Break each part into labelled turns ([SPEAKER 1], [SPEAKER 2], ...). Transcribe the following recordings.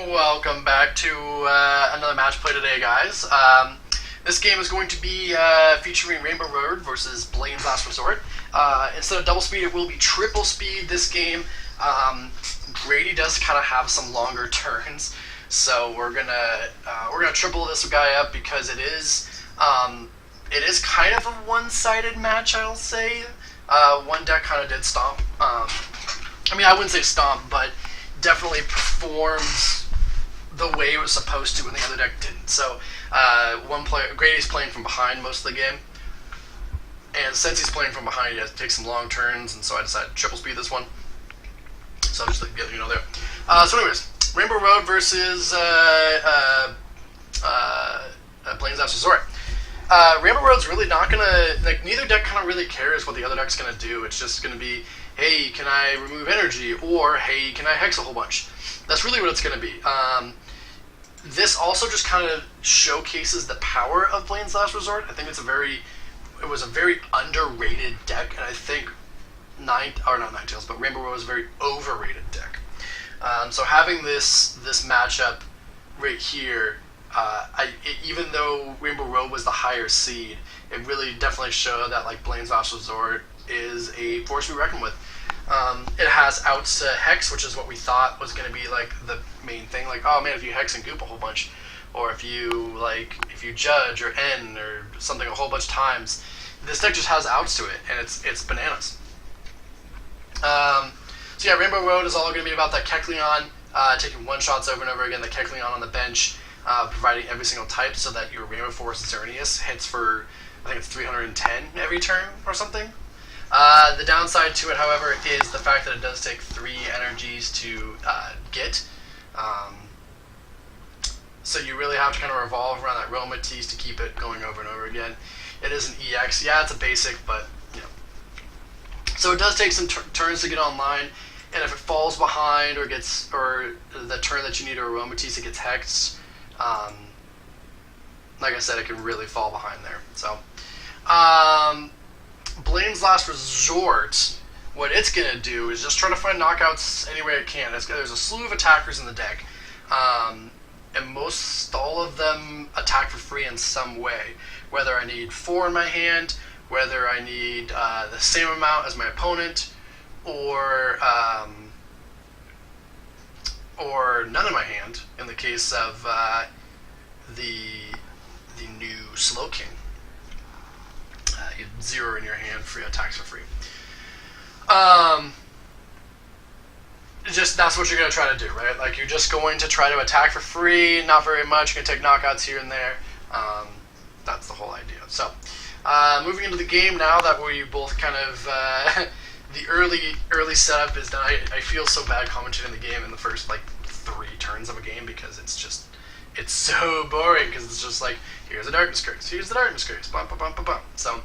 [SPEAKER 1] Welcome back to another match play today, guys. This game is going to be featuring Rainbow Road versus Blaine's Last Resort. Instead of double speed, it will be triple speed this game. Grady does kind of have some longer turns, so we're gonna triple this guy up because it is kind of a one-sided match, I'll say. One deck kind of did stomp. I wouldn't say stomp, but definitely performs the way it was supposed to when the other deck didn't. So Grady's playing from behind most of the game, and since he's playing from behind, he has to take some long turns, and so I decided to triple speed this one. So I'll just let you know there. So anyways, Rainbow Road versus Blaine's Last Resort. Rainbow Road's really not gonna, neither deck kind of really cares what the other deck's gonna do. It's just gonna be, hey, can I remove energy, or hey, can I hex a whole bunch? That's really what it's gonna be. This also just kind of showcases the power of Blaine's Last Resort. I think it was a very underrated deck, and I think not Ninetales, but Rainbow Road is a very overrated deck. So having this matchup right here, even though Rainbow Road was the higher seed, it really definitely showed that Blaine's Last Resort is a force to be reckoned with. It has outs to hex, which is what we thought was going to be the main thing. Oh man, if you hex and goop a whole bunch, or if you judge or end or something a whole bunch of times, this deck just has outs to it, and it's bananas. So yeah, Rainbow Road is all going to be about that Kecleon, taking one shots over and over again. The Kecleon on the bench, providing every single type, so that your Rainbow Force Xerneas hits for, I think it's 310 every turn or something. The downside to it, however, is the fact that it does take 3 energies to get. So you really have to kind of revolve around that Aromatisse to keep it going over and over again. It is an EX. Yeah, it's a basic, but so it does take some turns to get online, and if it falls behind or the turn that you need a Aromatisse, it gets hexed. Like I said, it can really fall behind there. So, Blaine's Last Resort, what it's going to do is just try to find knockouts any way it can. There's a slew of attackers in the deck, and all of them attack for free in some way. Whether I need 4 in my hand, whether I need the same amount as my opponent, or none in my hand, in the case of the new Slow King. You have 0 in your hand, free attacks for free. That's what you're going to try to do, right? You're just going to try to attack for free, not very much. You're going to take knockouts here and there. That's the whole idea. So, moving into the game now that we both kind of the early setup is done. I feel so bad commentating the game in the first 3 turns of a game, because it's so boring, because it's just here's a darkness curse, here's the darkness curse, bum bum bum bum bum. So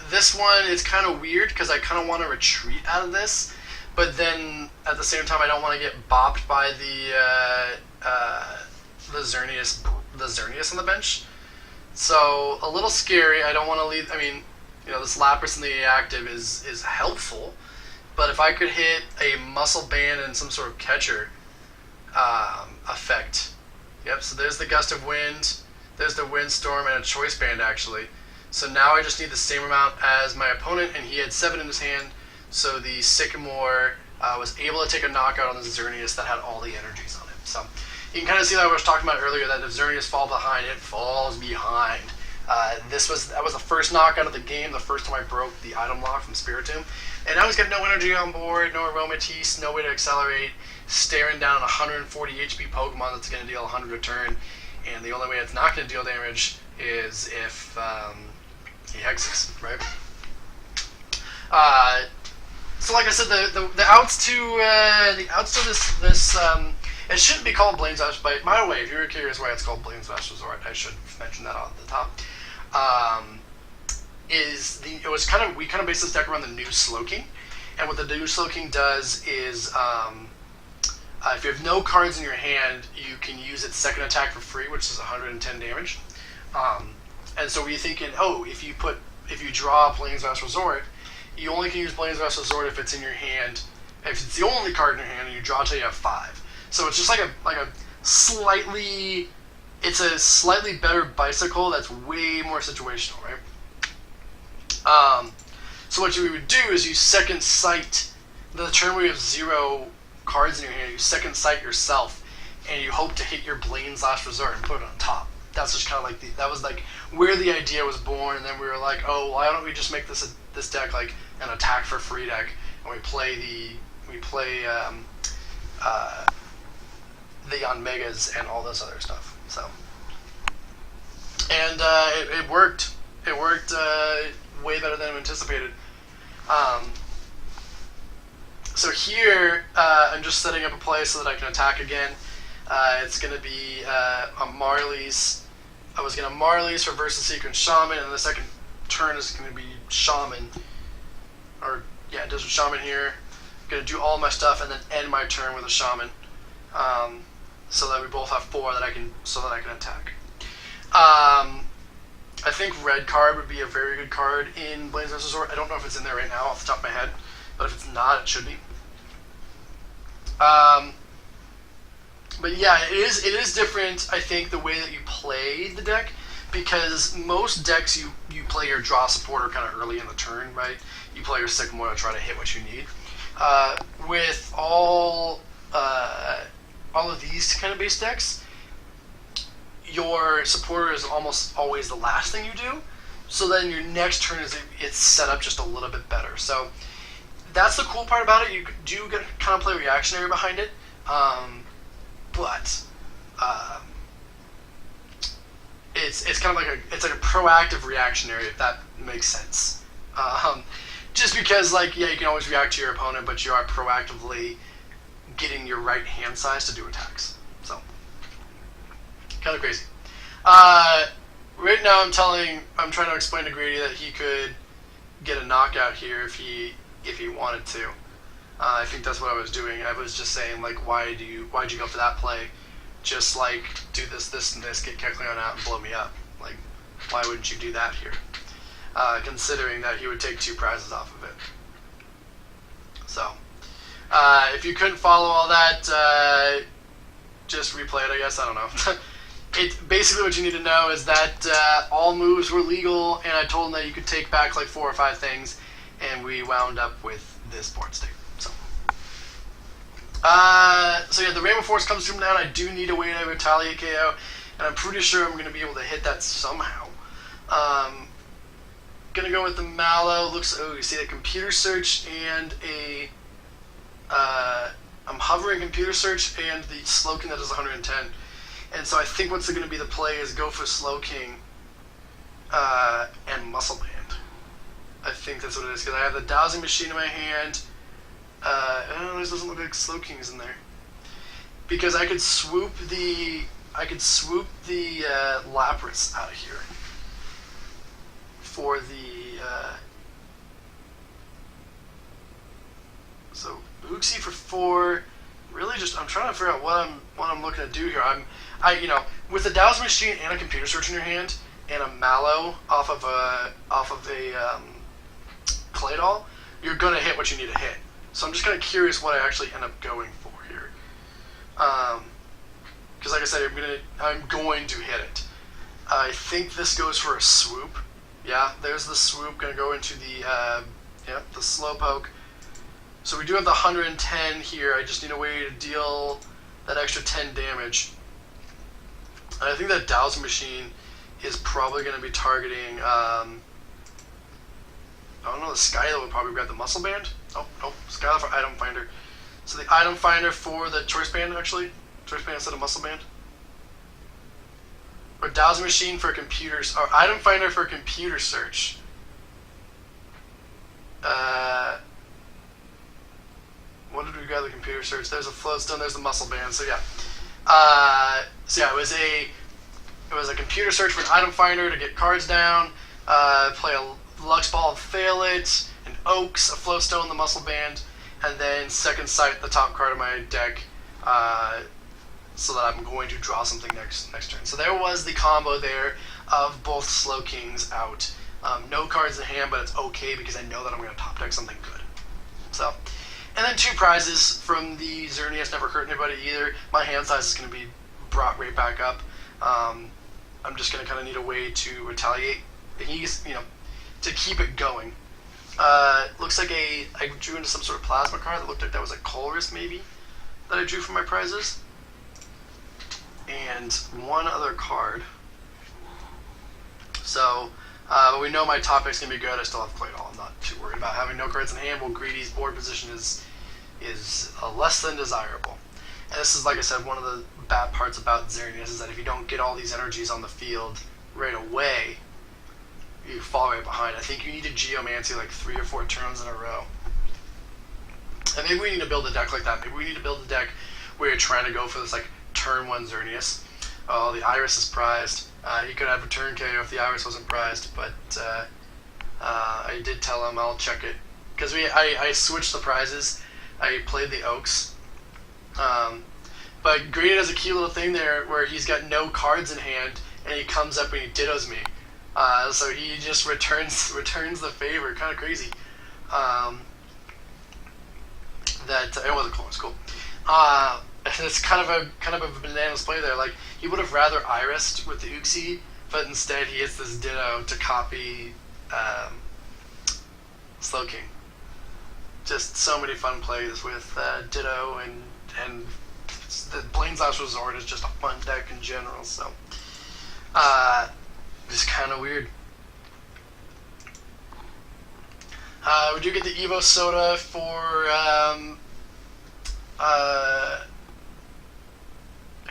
[SPEAKER 1] this one is kind of weird, because I kind of want to retreat out of this, but then at the same time I don't want to get bopped by the Xerneas on the bench. So a little scary. I don't want to leave. This Lapras in the active is helpful, but if I could hit a Muscle Band and some sort of catcher effect. Yep, so there's the Gust of Wind, there's the Windstorm, and a Choice Band, actually. So now I just need the same amount as my opponent, and he had 7 in his hand, so the Sycamore was able to take a knockout on the Xerneas that had all the energies on it. So you can kind of see that I was talking about earlier, that if Xerneas fall behind, it falls behind. That was the first knockout of the game, the first time I broke the item lock from Spiritomb. And now he's got no energy on board, no Aromatisse, no way to accelerate, staring down a 140 HP Pokemon that's going to deal 100 a turn. And the only way it's not going to deal damage is if he hexes, right? So like I said, the outs to this it shouldn't be called Blaine's Last Resort. By the way, if you were curious why it's called Blaine's Last Resort, I should mention that on the top. We kind of based this deck around the new Slow King, and what the new Slow King does is, if you have no cards in your hand, you can use its second attack for free, which is 110 damage. And so we're thinking, if you draw Blaine's Last Resort, you only can use Blaine's Last Resort if it's in your hand If it's the only card in your hand and you draw till you have 5. So it's just like a slightly, it's a slightly better bicycle that's way more situational, right? So what you would do is you second sight the turn where you have 0 cards in your hand. You second sight yourself, and you hope to hit your Blaine's Last Resort and put it on top. That's just kind of like that was like where the idea was born, and then we were like, oh, why don't we just make this deck like an attack for free deck, and we play the on megas and all this other stuff. So, and it worked. It worked way better than anticipated. So here, I'm just setting up a play so that I can attack again. It's going to be a Marley's. I was going to Marley's for Versus Sequence Shaman, and the second turn is going to be Shaman. Or, yeah, Desert Shaman here. I'm going to do all my stuff and then end my turn with a Shaman. So that we both have 4 that I can attack. I think red card would be a very good card in Blaine's Last Resort. I don't know if it's in there right now off the top of my head, but if it's not, it should be. But yeah, it is different, I think, the way that you play the deck, because most decks you play your draw supporter kind of early in the turn, right? You play your Sycamore to try to hit what you need. With all of these kind of base decks, your supporter is almost always the last thing you do, so then your next turn it's set up just a little bit better. So that's the cool part about it. You do get kind of play reactionary behind it, but it's kind of like a proactive reactionary, if that makes sense. Just because you can always react to your opponent, but you are proactively getting your right hand size to do attacks. So kind of crazy. Right now I'm trying to explain to Grady that he could get a knockout here if he wanted to. I think that's what I was doing. I was just saying, like, why'd you go for that play? Just like do this, and this, get Kecleon out and blow me up. Like, why wouldn't you do that here? Considering that he would take 2 prizes off of it. So, if you couldn't follow all that, just replay it, I guess. I don't know. Basically what you need to know is that all moves were legal, and I told him that you could take back like 4 or 5 things, and we wound up with this board state. So yeah, the Rainbow Force comes from down. I do need a way to retaliate KO, and I'm pretty sure I'm going to be able to hit that somehow. Gonna go with the Mallow. You see a Computer Search and a I'm hovering Computer Search and the Slowking that does 110. And so I think what's going to be the play is go for Slowking and Muscle Band. I think that's what it is, because I have the Dowsing Machine in my hand. This doesn't look like Slowking's in there, because I could swoop the Lapras out of here for the so Uxie for 4. Really, just I'm trying to figure out what I'm looking to do here. With the Dowsing Machine and a Computer Search in your hand and a Mallow off of a Claydol, you're gonna hit what you need to hit. So I'm just kind of curious what I actually end up going for here, because like I said, I'm going to hit it. I think this goes for a swoop. Yeah, there's the swoop. Gonna go into the the Slowpoke. So we do have the 110 here. I just need a way to deal that extra 10 damage. And I think that Dowsing Machine is probably going to be targeting, I don't know, the Skyla would probably grab the Muscle Band. Oh, no, Skyla for Item Finder. So the Item Finder for the Choice Band, actually. Choice Band instead of Muscle Band. Or Dowsing Machine for computers, or Item Finder for Computer Search. What did we grab the Computer Search? There's a Floatstone, there's the Muscle Band, so yeah. It was a Computer Search for an Item Finder to get cards down, play a Lux Ball and fail it, an Oaks, a Floatstone, the Muscle Band, and then second sight the top card of my deck, so that I'm going to draw something next turn. So there was the combo there of both Slowkings out. No cards in hand, but it's okay because I know that I'm going to top deck something good. So, And then 2 prizes from the Xerneas, never hurt anybody either. My hand size is going to be brought right back up. I'm just going to kind of need a way to retaliate. He's, to keep it going. Looks like I drew into some sort of plasma card that looked like that was a Colress maybe that I drew from my prizes. And one other card. So, but we know my top pick's going to be good. I still have Claydol. I'm not too worried about having no cards in hand. Well, Greedy's board position is less than desirable. And this is, like I said, one of the bad parts about Xerneas is that if you don't get all these energies on the field right away, you fall right behind. I think you need a Geomancy like 3 or 4 turns in a row. And maybe we need to build a deck like that. Maybe we need to build a deck where you're trying to go for this like turn 1 Xerneas. Oh, the Iris is prized. He could have a turn KO if the Iris wasn't prized, but I did tell him I'll check it. Because I switched the prizes. I played the Oaks. But Greedy does a cute little thing there where he's got no cards in hand, and he comes up and he dittos me. So he just returns the favor. Kind of crazy. That it wasn't cool. It's cool. It's kind of a bananas play there. Like he would have rather Irised with the Uxie, but instead he hits this Ditto to copy Slowking. Just so many fun plays with Ditto and the Blaine's Last Resort is just a fun deck in general. So just kind of weird. We do get the Evo Soda for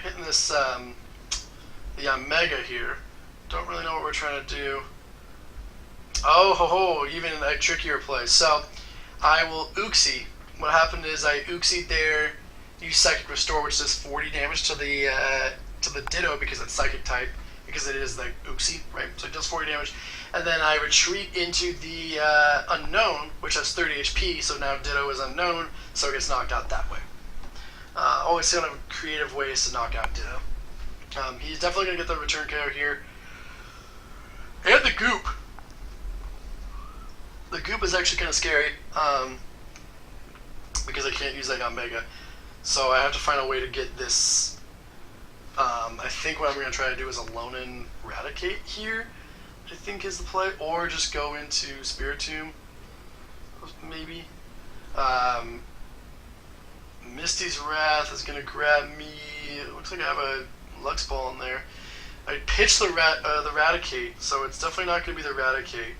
[SPEAKER 1] hitting this the Omega here. Don't really know what we're trying to do. Oh ho ho! Even a trickier play. So I will Uxie. What happened is I Uxied there. Use Psychic Restore, which does 40 damage to the Ditto because it's Psychic type. Because it is the Uxie, right? So it does 40 damage. And then I retreat into the Unknown, which has 30 HP, so now Ditto is Unknown, so it gets knocked out that way. Always kind of creative ways to knock out Ditto. He's definitely going to get the return KO here. And the Goop. The Goop is actually kind of scary, because I can't use that Omega. So I have to find a way to get this. I think what I'm going to try to do is Alolan Raticate here, I think is the play, or just go into Spiritomb, maybe. Misty's Wrath is going to grab me. It looks like I have a Lux Ball in there. I pitched the Raticate, so it's definitely not going to be the Raticate.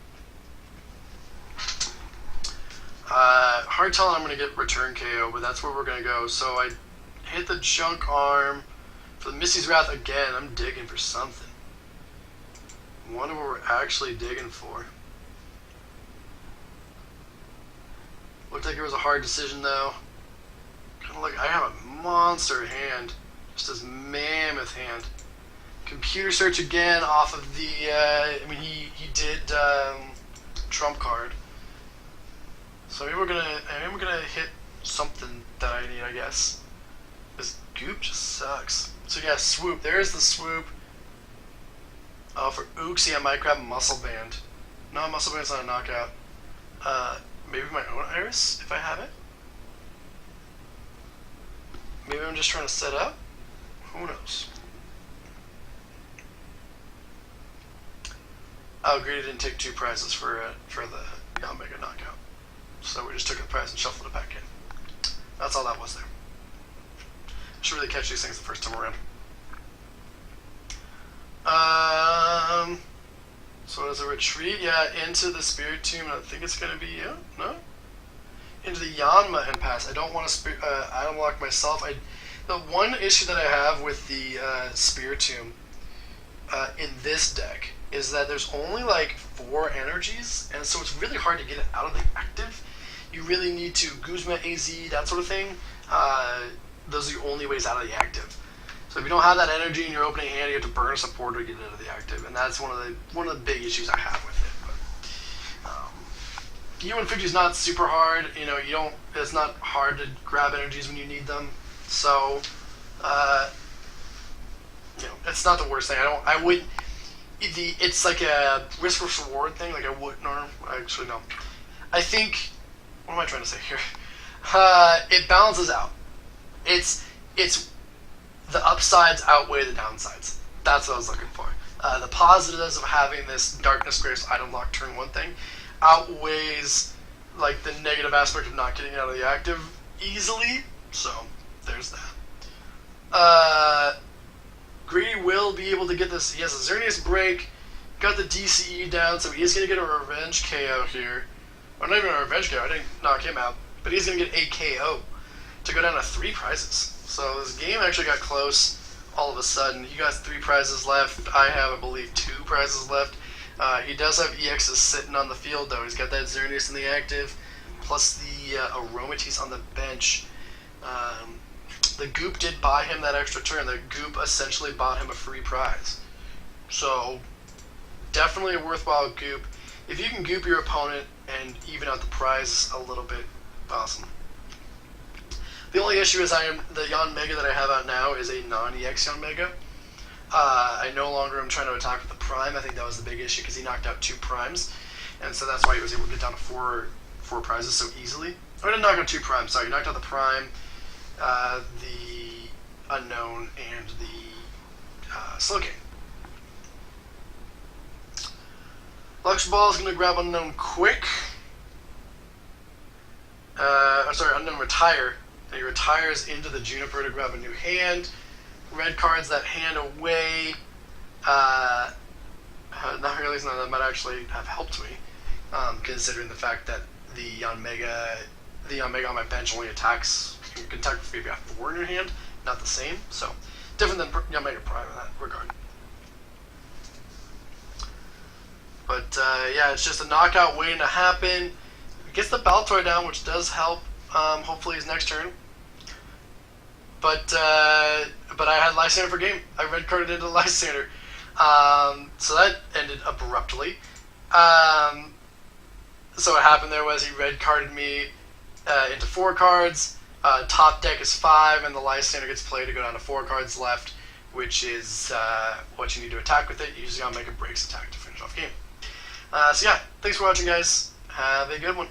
[SPEAKER 1] Hard telling I'm going to get return KO, but that's where we're going to go. So I hit the Junk Arm. For the Misty's Wrath again, I'm digging for something. I wonder what we're actually digging for. Looked like it was a hard decision though. Kind of like I have a monster hand. Just this mammoth hand. Computer search again off of the, he did trump card. So maybe we're gonna hit something that I need, I guess. This Goop just sucks. So yeah, Swoop. There's the Swoop. Oh, for Uxie, I might grab Muscle Band. No, Muscle Band's not a knockout. Maybe my own Iris, if I have it? Maybe I'm just trying to set up? Who knows? Oh, Greedy didn't take 2 prizes for the Omega knockout. So we just took the prize and shuffled it back in. That's all that was there. I should really catch these things the first time around. So as a retreat, yeah, into the Spiritomb. I think it's gonna be no, into the Yanma and pass. I don't want to item lock myself. The one issue that I have with the Spiritomb in this deck is that there's only like 4 energies, and so it's really hard to get it out of the active. You really need to Guzma AZ, that sort of thing. Those are the only ways out of the active. So if you don't have that energy in your opening hand, you have to burn a supporter to get it out of the active, and that's one of the big issues I have with it. But U150 is not super hard. It's not hard to grab energies when you need them. So it's not the worst thing. I would. It's like a risk versus reward thing. Like I wouldn't, or actually no. I think. What am I trying to say here? It balances out. It's the upsides outweigh the downsides. That's what I was looking for. The positives of having this Darkness Grace item lock turn 1 thing outweighs like the negative aspect of not getting out of the active easily. So there's that. Greedy will be able to get this. He has a Xerneas break, got the DCE down, so he's going to get a revenge KO here. Or not even a revenge KO, I didn't knock him out, but he's going to get a KO to go down to 3 prizes. So this game actually got close all of a sudden. He got 3 prizes left. I have, I believe, 2 prizes left. He does have EXs sitting on the field, though. He's got that Xerneas in the active, plus the Aromatisse on the bench. The Goop did buy him that extra turn. The Goop essentially bought him a free prize. So, definitely a worthwhile Goop. If you can Goop your opponent and even out the prize a little bit, awesome. The only issue is the Yanmega that I have out now is a non-EX Yanmega. I no longer am trying to attack with the Prime. I think that was the big issue because he knocked out 2 Primes. And so that's why he was able to get down to 4 prizes so easily. I didn't knock out 2 Primes, sorry. He knocked out the Prime, the Unknown, and the Slowking. Lux Ball is going to grab Unknown quick. Unknown retire. And he retires into the Juniper to grab a new hand. Red cards that hand away. Not realizing that might actually have helped me, considering the fact that the Yanmega on my bench only attacks, you can attack if you have 4 in your hand, not the same. So, different than Yanmega Prime in that regard. But, yeah, it's just a knockout waiting to happen. Gets the Baltor down, which does help, hopefully his next turn. But I had Lysander for game. I red carded into Lysander. So that ended abruptly. So what happened there was he red carded me into 4 cards. Top deck is 5, and the Lysander gets played to go down to 4 cards left, which is what you need to attack with it. You usually gotta make a breaks attack to finish off game. So yeah, thanks for watching, guys. Have a good one.